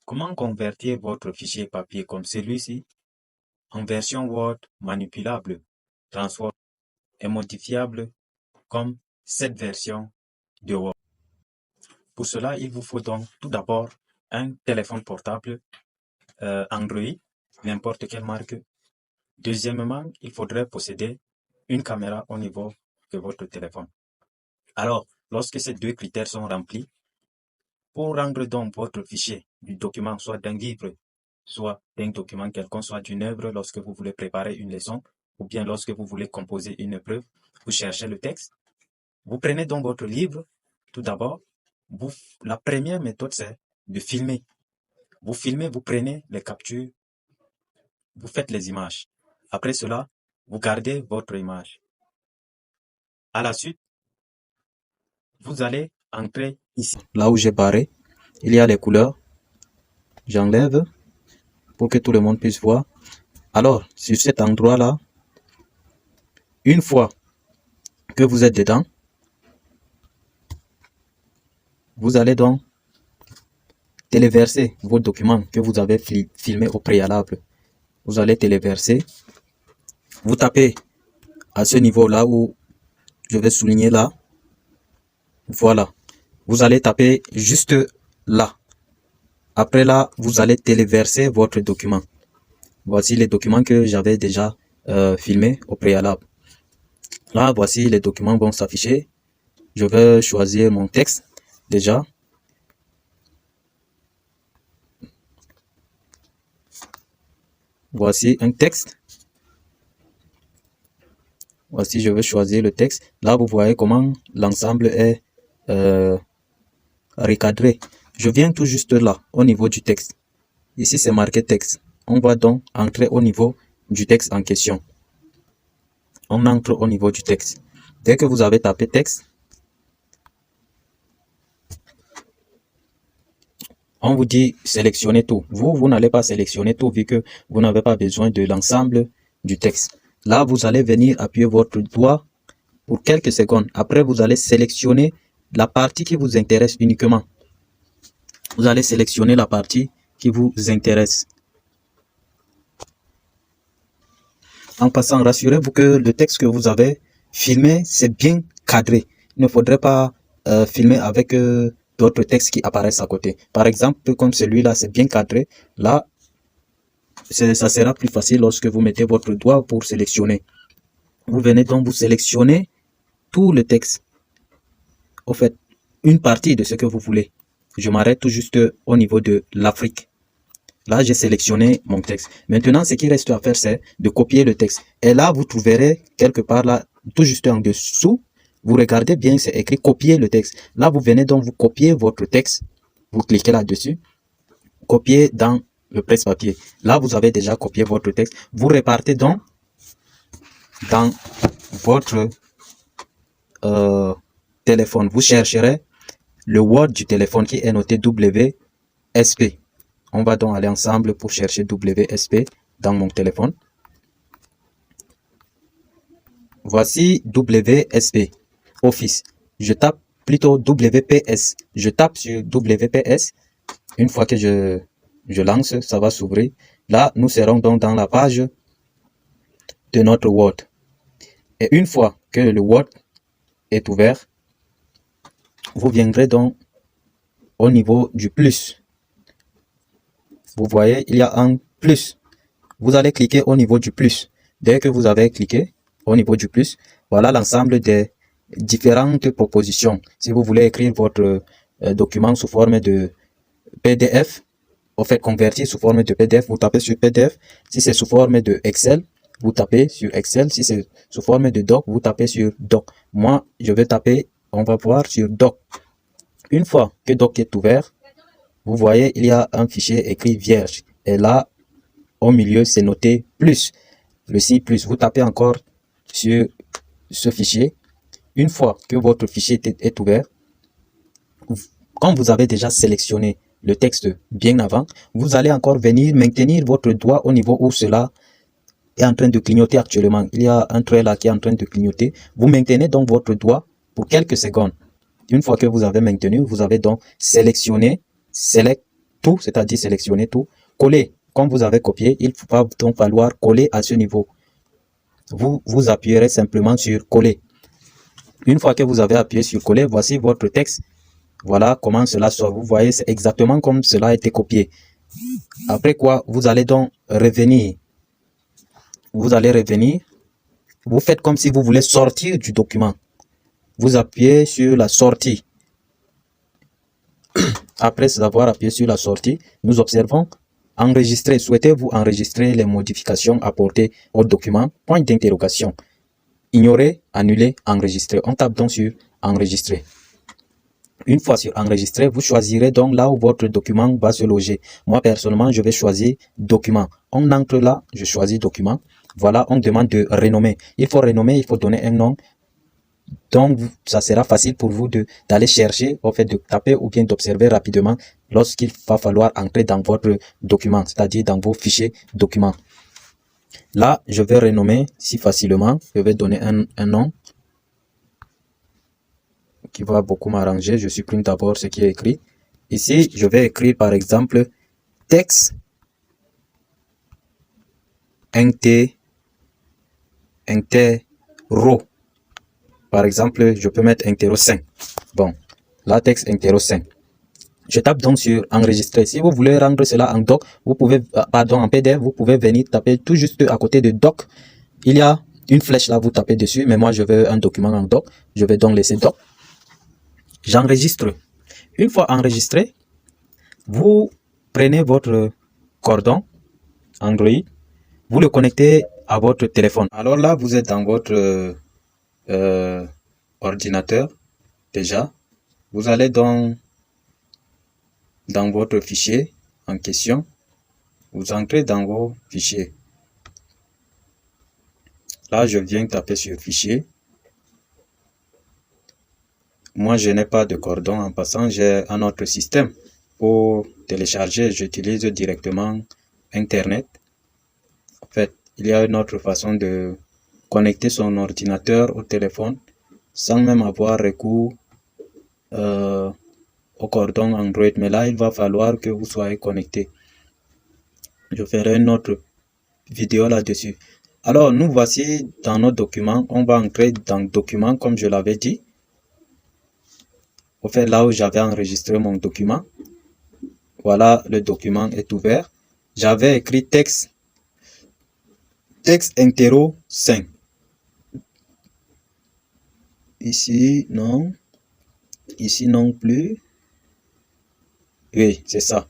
Comment convertir votre fichier papier comme celui-ci en version Word manipulable, transformable et modifiable comme cette version de Word? Pour cela, il vous faut donc tout d'abord un téléphone portable Android, n'importe quelle marque. Deuxièmement, il faudrait posséder une caméra au niveau de votre téléphone. Alors, lorsque ces deux critères sont remplis, pour rendre donc votre fichier du document, soit d'un livre, soit d'un document quelconque, soit d'une œuvre, lorsque vous voulez préparer une leçon, ou bien lorsque vous voulez composer une épreuve, vous cherchez le texte. Vous prenez donc votre livre, tout d'abord. La première méthode, c'est de filmer. Vous filmez, vous prenez les captures, vous faites les images. Après cela, vous gardez votre image. À la suite, vous allez entrer ici. Là où j'ai barré, il y a les couleurs. J'enlève pour que tout le monde puisse voir. Alors, sur cet endroit-là, une fois que vous êtes dedans, vous allez donc téléverser vos documents que vous avez filmés au préalable. Vous allez téléverser. Vous tapez à ce niveau-là où je vais souligner là. Voilà. Vous allez taper juste là. Après là, vous allez téléverser votre document. Voici les documents que j'avais déjà filmés au préalable. Là, voici les documents vont s'afficher. Je vais choisir mon texte déjà. Voici un texte. Voici, je vais choisir le texte. Là, vous voyez comment l'ensemble est recadré. Je viens tout juste là, au niveau du texte. Ici, c'est marqué texte. On va donc entrer au niveau du texte en question. On entre au niveau du texte. Dès que vous avez tapé texte, on vous dit sélectionnez tout. Vous n'allez pas sélectionner tout vu que vous n'avez pas besoin de l'ensemble du texte. Là, vous allez venir appuyer votre doigt pour quelques secondes. Après, vous allez sélectionner la partie qui vous intéresse uniquement. Vous allez sélectionner la partie qui vous intéresse. En passant, rassurez-vous que le texte que vous avez filmé, c'est bien cadré. Il ne faudrait pas filmer avec d'autres textes qui apparaissent à côté. Par exemple, comme celui-là, c'est bien cadré. Là, ça sera plus facile lorsque vous mettez votre doigt pour sélectionner. Vous venez donc vous sélectionner tout le texte. Au fait, une partie de ce que vous voulez. Je m'arrête tout juste au niveau de l'Afrique. Là, j'ai sélectionné mon texte. Maintenant, ce qui reste à faire, c'est de copier le texte. Et là, vous trouverez quelque part là, tout juste en dessous, vous regardez bien, c'est écrit copier le texte. Là, vous venez donc vous copier votre texte. Vous cliquez là-dessus. Copier dans le presse-papier. Là, vous avez déjà copié votre texte. Vous repartez donc dans votre téléphone. Vous chercherez le Word du téléphone qui est noté WSP. On va donc aller ensemble pour chercher WSP dans mon téléphone. Voici WSP, Office. Je tape plutôt WPS. Je tape sur WPS. Une fois que je lance, ça va s'ouvrir. Là, nous serons donc dans la page de notre Word. Et une fois que le Word est ouvert, vous viendrez donc au niveau du plus. Vous voyez, il y a un plus. Vous allez cliquer au niveau du plus. Dès que vous avez cliqué au niveau du plus, voilà l'ensemble des différentes propositions. Si vous voulez écrire votre document sous forme de PDF, au fait convertir sous forme de PDF, vous tapez sur PDF. Si c'est sous forme de Excel, vous tapez sur Excel. Si c'est sous forme de Doc, vous tapez sur Doc. Moi, je vais taper, on va voir sur Doc. Une fois que Doc est ouvert, vous voyez, il y a un fichier écrit vierge. Et là, au milieu, c'est noté plus. Le signe plus. Vous tapez encore sur ce fichier. Une fois que votre fichier est ouvert, quand vous avez déjà sélectionné le texte bien avant, vous allez encore venir maintenir votre doigt au niveau où cela est en train de clignoter actuellement. Il y a un trait là qui est en train de clignoter. Vous maintenez donc votre doigt pour quelques secondes. Une fois que vous avez maintenu, vous avez donc sélectionné Select tout, c'est-à-dire sélectionner tout, coller. Comme vous avez copié, il va donc falloir coller à ce niveau. Vous appuyerez simplement sur coller. Une fois que vous avez appuyé sur coller, voici votre texte. Voilà comment cela sort. Vous voyez, c'est exactement comme cela a été copié. Après quoi, vous allez donc revenir. Vous allez revenir. Vous faites comme si vous voulez sortir du document. Vous appuyez sur la sortie. Après avoir appuyé sur la sortie, nous observons enregistrer. Souhaitez-vous enregistrer les modifications apportées au document? Point d'interrogation. Ignorer, annuler, enregistrer. On tape donc sur enregistrer. Une fois sur enregistrer, vous choisirez donc là où votre document va se loger. Moi, personnellement, je vais choisir document. On entre là, je choisis document. Voilà, on demande de renommer. Il faut renommer, il faut donner un nom. Donc, ça sera facile pour vous d'aller chercher, au fait de taper ou bien d'observer rapidement lorsqu'il va falloir entrer dans votre document, c'est-à-dire dans vos fichiers documents. Là, je vais renommer si facilement. Je vais donner un nom qui va beaucoup m'arranger. Je supprime d'abord ce qui est écrit. Ici, je vais écrire par exemple texte interro. Par exemple, je peux mettre interro 5. Bon, là, texte interro 5. Je tape donc sur enregistrer. Si vous voulez rendre cela en doc, vous pouvez, pardon, en PDF, vous pouvez venir taper tout juste à côté de doc. Il y a une flèche là, vous tapez dessus, mais moi je veux un document en doc. Je vais donc laisser doc. J'enregistre. Une fois enregistré, vous prenez votre cordon Android, vous le connectez à votre téléphone. Alors là, vous êtes dans votre ordinateur déjà. Vous allez donc dans votre fichier en question. Vous entrez dans vos fichiers. Là, je viens taper sur fichier. Moi, je n'ai pas de cordon en passant. J'ai un autre système. Pour télécharger, j'utilise directement Internet. En fait, il y a une autre façon de connecter son ordinateur au téléphone sans même avoir recours au cordon Android. Mais là, il va falloir que vous soyez connecté. Je ferai une autre vidéo là-dessus. Alors, nous voici dans notre document. On va entrer dans le document comme je l'avais dit. Au fait, là où j'avais enregistré mon document. Voilà, le document est ouvert. J'avais écrit texte interro 5. Ici, non. Ici, non plus. Oui, c'est ça.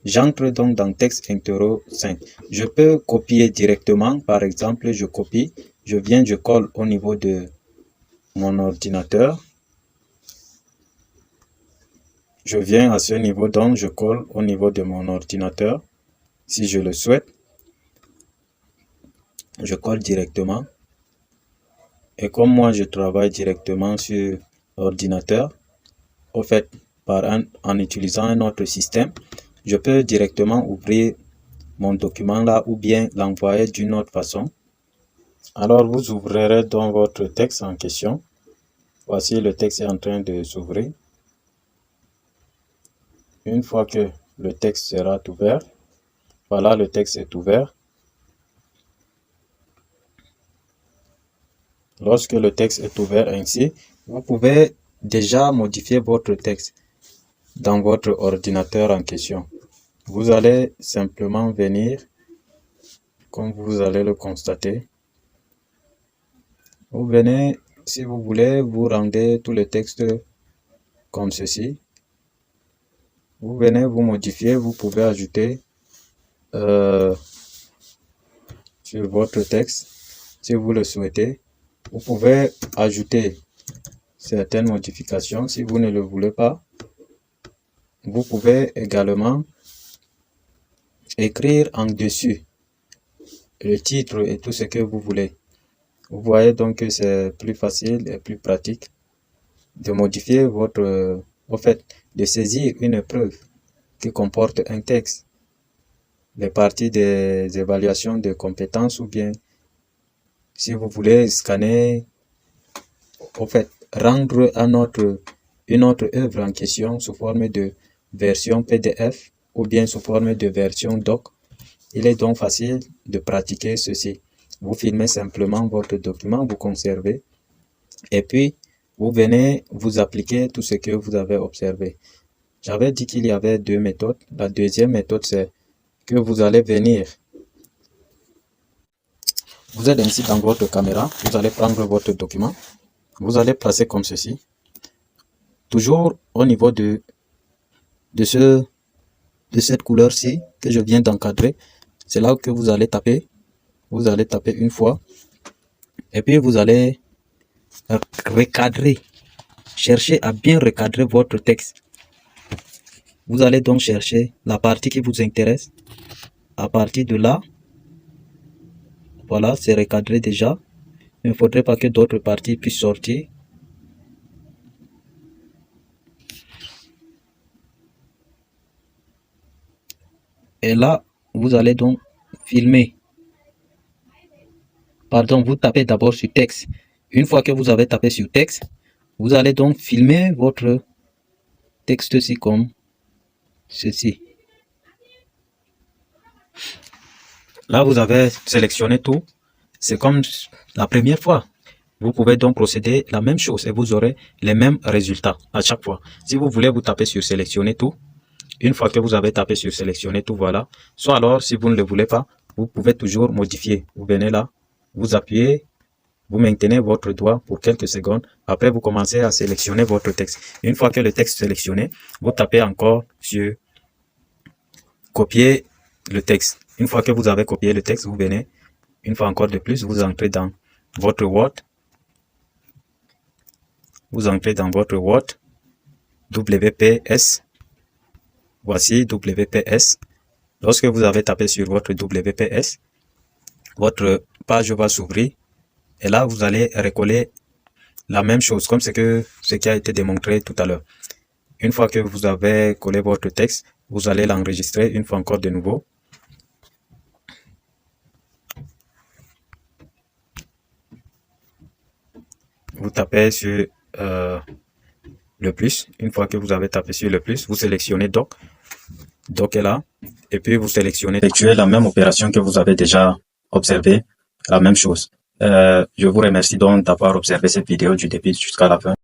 J'entre donc dans texte interro 5. Je peux copier directement. Par exemple, je copie. Je viens, je colle au niveau de mon ordinateur. Je viens à ce niveau, donc je colle au niveau de mon ordinateur. Si je le souhaite, je colle directement. Et comme moi, je travaille directement sur l'ordinateur, au fait, en utilisant un autre système, je peux directement ouvrir mon document là ou bien l'envoyer d'une autre façon. Alors, vous ouvrirez donc votre texte en question. Voici, le texte est en train de s'ouvrir. Une fois que le texte sera ouvert, voilà, le texte est ouvert. Lorsque le texte est ouvert ainsi, vous pouvez déjà modifier votre texte dans votre ordinateur en question. Vous allez simplement venir, comme vous allez le constater. Vous venez, si vous voulez, vous rendez tout le texte comme ceci. Vous venez, vous modifier, vous pouvez ajouter sur votre texte, si vous le souhaitez. Vous pouvez ajouter certaines modifications si vous ne le voulez pas. Vous pouvez également écrire en dessus le titre et tout ce que vous voulez. Vous voyez donc que c'est plus facile et plus pratique de modifier votre, au fait, de saisir une épreuve qui comporte un texte, les parties des évaluations de compétences ou bien si vous voulez scanner, au fait, rendre une autre œuvre en question sous forme de version PDF. ou bien sous forme de version doc. Il est donc facile de pratiquer ceci. Vous filmez simplement votre document, vous conservez, et puis vous venez vous appliquer tout ce que vous avez observé. J'avais dit qu'il y avait deux méthodes. La deuxième méthode, c'est que vous allez venir. Vous êtes ainsi dans votre caméra, vous allez prendre votre document, vous allez placer comme ceci. Toujours au niveau de cette couleur-ci que je viens d'encadrer, c'est là que vous allez taper. Vous allez taper une fois et puis vous allez recadrer. Cherchez à bien recadrer votre texte. Vous allez donc chercher la partie qui vous intéresse. À partir de là, voilà, c'est recadré déjà. Il ne faudrait pas que d'autres parties puissent sortir. Et là, vous allez donc filmer. Pardon, vous tapez d'abord sur texte. Une fois que vous avez tapé sur texte, vous allez donc filmer votre texte-ci comme ceci. Là, vous avez sélectionné tout. C'est comme la première fois. Vous pouvez donc procéder la même chose et vous aurez les mêmes résultats à chaque fois. Si vous voulez, vous tapez sur sélectionner tout. Une fois que vous avez tapé sur sélectionner tout, voilà. Soit alors, si vous ne le voulez pas, vous pouvez toujours modifier. Vous venez là, vous appuyez, vous maintenez votre doigt pour quelques secondes. Après, vous commencez à sélectionner votre texte. Une fois que le texte est sélectionné, vous tapez encore sur copier le texte. Une fois que vous avez copié le texte, vous venez, une fois encore de plus, vous entrez dans votre Word. Vous entrez dans votre Word, WPS. Voici WPS. Lorsque vous avez tapé sur votre WPS, votre page va s'ouvrir. Et là, vous allez recoller la même chose, comme ce qui a été démontré tout à l'heure. Une fois que vous avez collé votre texte, vous allez l'enregistrer une fois encore de nouveau. Vous tapez sur le plus. Une fois que vous avez tapé sur le plus, vous sélectionnez Doc. Doc est là. Et puis vous sélectionnez. Effectuez la même opération que vous avez déjà observé. La même chose. Je vous remercie donc d'avoir observé cette vidéo du début jusqu'à la fin.